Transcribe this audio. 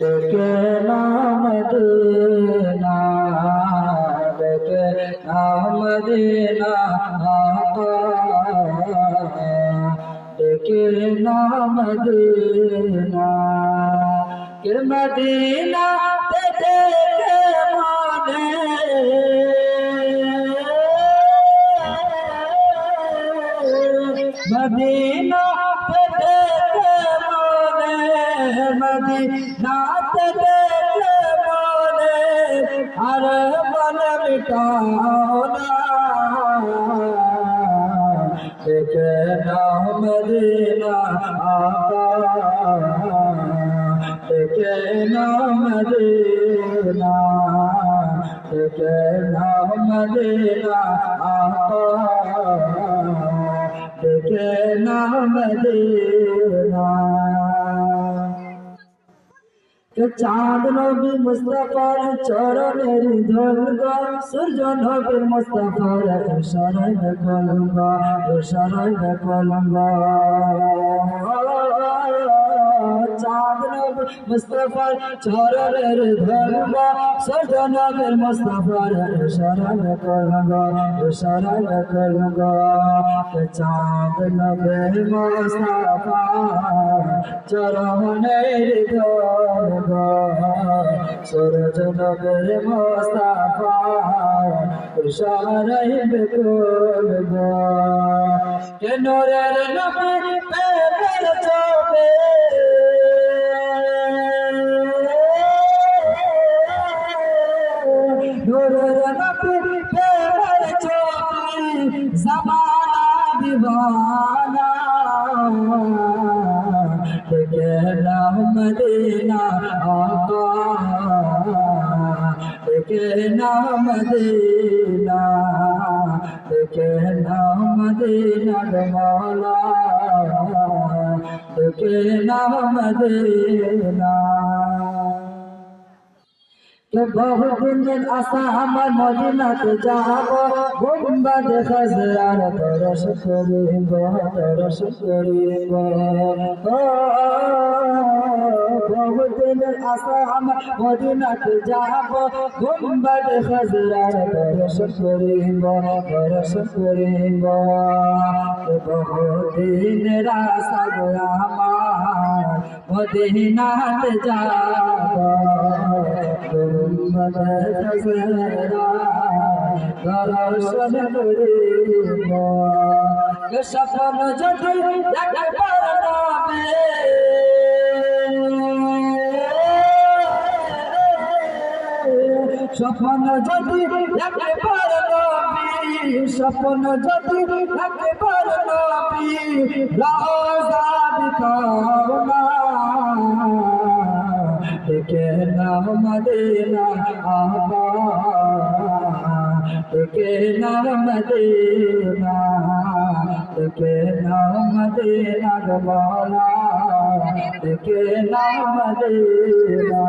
देखे नाम मदीना, देखे नाम मदीना आका, देखे नाम मदीना के मदीना ते देखे माने मदीना ते देखे माने मदीना ते देखे माने हर मन मिटाओ ना देखे नाम मदीना आका, देखे नाम मदीना, देखे नाम मदीना आका, देखे नाम मदीना के चाँद नबी मुस्तफार चरणेर धरगा सूर्य नबी मुस्तफार शरण कलंगा शरण कलंगा चाँद नबी मुस्तफार चरणेर धरगा सूर्य नबी मुस्तफार शरण कलंगा शरण कलंगा के चाँद नबी मुस्तफार चरणेर धरगा सूरज नबी मुस्तफार इशारे बिकुलगा के नूरेर नबी पैर चोबे नूरेर नबी पैर चोबे ज़माना दीवाना देखे नाम मदीना आका, देखे नाम मदीना, देखे नाम मदीना मौला, देखे नाम मदीना के बहुत दिन आशा আমার মদিনাতে যাব গুম্বাদ খাজরার দর্শন করিব দর্শন করিব বহুত দিনের আশা আমার মদিনাতে যাব গুম্বাদ খাজরার দর্শন করিব দর্শন করিব বহুত দিনের আশা আমার মদিনাতে যাব गुम्बद खजरा दर्शन करिब के सपन যদি একবার নামে सपन যদি একবার নামে सपन যদি একবার নামে রওজা দিখাও না देखे नाम मदीना आका, देखे नाम मदीना, देखे नाम मदीना मौला, देखे नाम मदीना।